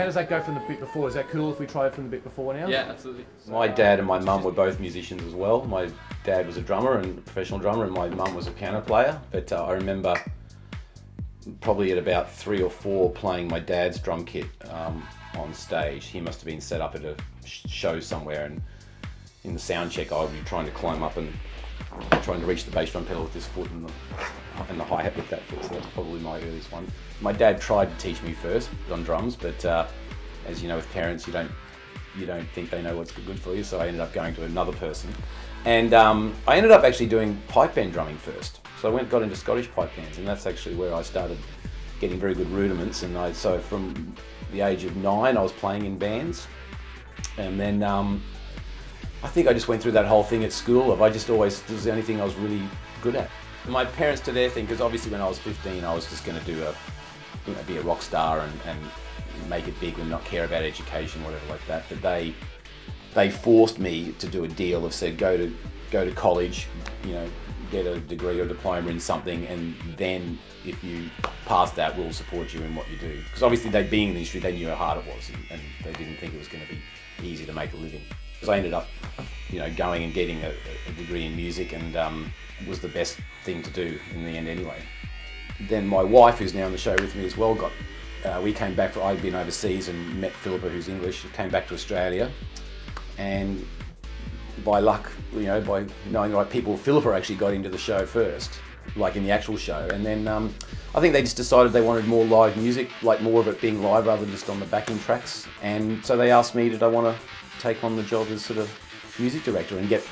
Does that go from the bit before? Is that cool if we try it from the bit before now? Yeah, absolutely. My dad and my mum were both musicians as well. My dad was a drummer and a professional drummer, and my mum was a piano player. But I remember probably at about 3 or 4 playing my dad's drum kit on stage. He must have been set up at a show somewhere, and in the sound check I would be trying to climb up and trying to reach the bass drum pedal with this foot and the hi-hat with that foot, so that's probably my earliest one. My dad tried to teach me first on drums, but as you know with parents, you don't think they know what's good for you, so I ended up going to another person. And I ended up actually doing pipe band drumming first. So I got into Scottish pipe bands, and that's actually where I started getting very good rudiments. And so from the age of 9 I was playing in bands, and then I think I just went through that whole thing at school of this was the only thing I was really good at. My parents, to their thing, because obviously when I was 15 I was just going to do be a rock star and make it big and not care about education, whatever like that. But they forced me to do a deal of said go to college, get a degree or diploma in something, and then if you pass that, we'll support you in what you do. Because obviously being in the industry, they knew how hard it was, and they didn't think it was going to be easy to make a living. Because I ended up, going and getting a degree in music, and was the best thing to do in the end anyway. Then my wife, who's now on the show with me as well, we came back. I'd been overseas and met Philippa, who's English, came back to Australia, and by luck, by knowing the right people, Philippa actually got into the show first, like in the actual show, and then I think they just decided they wanted more live music, like more of it being live rather than just on the backing tracks, and so they asked me, did I want to take on the job as sort of music director and get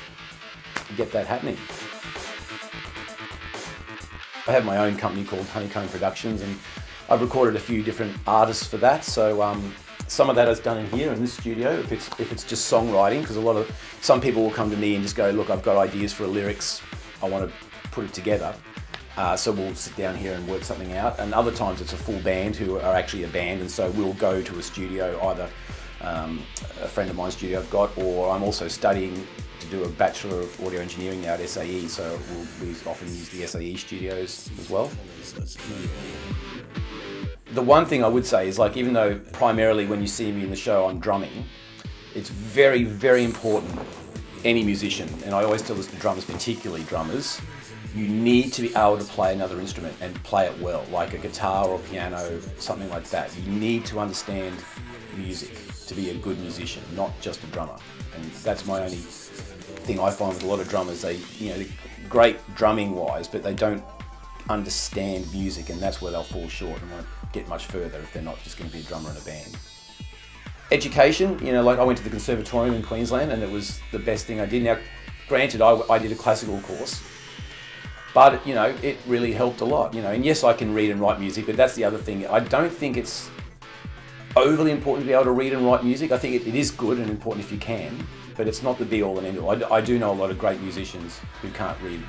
that happening. I have my own company called Honeycombe Productions, and I've recorded a few different artists for that. So some of that is done in here in this studio. If it's just songwriting, because some people will come to me and just go, look, I've got ideas for lyrics, I want to put it together. So we'll sit down here and work something out. And other times it's a full band who are actually a band, and so we'll go to a studio, either a friend of mine's studio I've got, or I'm also studying to do a Bachelor of Audio Engineering now at SAE, so we often use the SAE studios as well. The one thing I would say is, like, even though primarily when you see me in the show I'm drumming, it's very, very important, any musician, and I always tell this to drummers, particularly drummers, you need to be able to play another instrument and play it well, like a guitar or piano, something like that. You need to understand music to be a good musician, not just a drummer. And that's my only thing I find with a lot of drummers. They're great drumming wise, but they don't understand music, and that's where they'll fall short and won't get much further if they're not just going to be a drummer in a band. Education, like I went to the conservatorium in Queensland, and it was the best thing I did. Now, granted, I did a classical course, but it really helped a lot. And yes, I can read and write music, but that's the other thing. I don't think it's overly important to be able to read and write music. I think it is good and important if you can, but it's not the be-all and end-all. I do know a lot of great musicians who can't read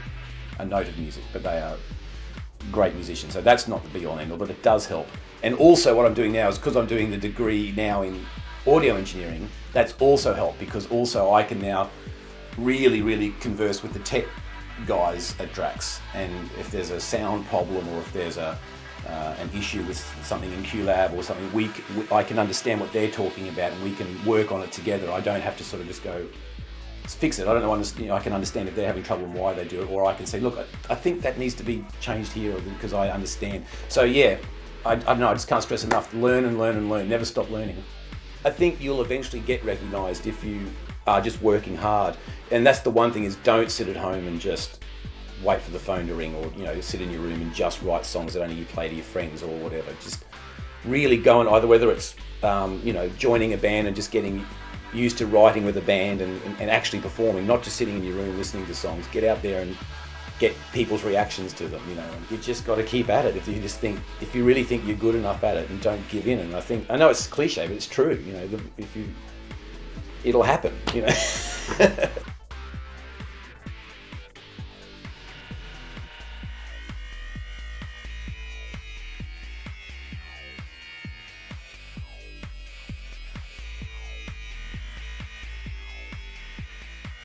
a note of music, but they are great musicians. So that's not the be-all and end-all, but it does help. And also what I'm doing now is, because I'm doing the degree now in audio engineering, that's also helped, because also I can now really, really converse with the tech guys at Drax, and if there's a sound problem or if there's an issue with something in QLab or something, I can understand what they're talking about, and we can work on it together. I don't have to sort of just go fix it. I don't know, I can understand if they're having trouble and why they do it, or I can say, look, I think that needs to be changed here because I understand. So yeah, I don't know, I just can't stress enough, learn and learn and learn, never stop learning. I think you'll eventually get recognised if you are just working hard, and that's the one thing, is don't sit at home and just wait for the phone to ring, or sit in your room and just write songs that only you play to your friends or whatever. Just really go and either, whether it's joining a band and just getting used to writing with a band and actually performing, not just sitting in your room listening to songs. Get out there and get people's reactions to them. And you just got to keep at it. If you really think you're good enough at it, and don't give in. And I know it's cliche, but it's true. it'll happen, you know.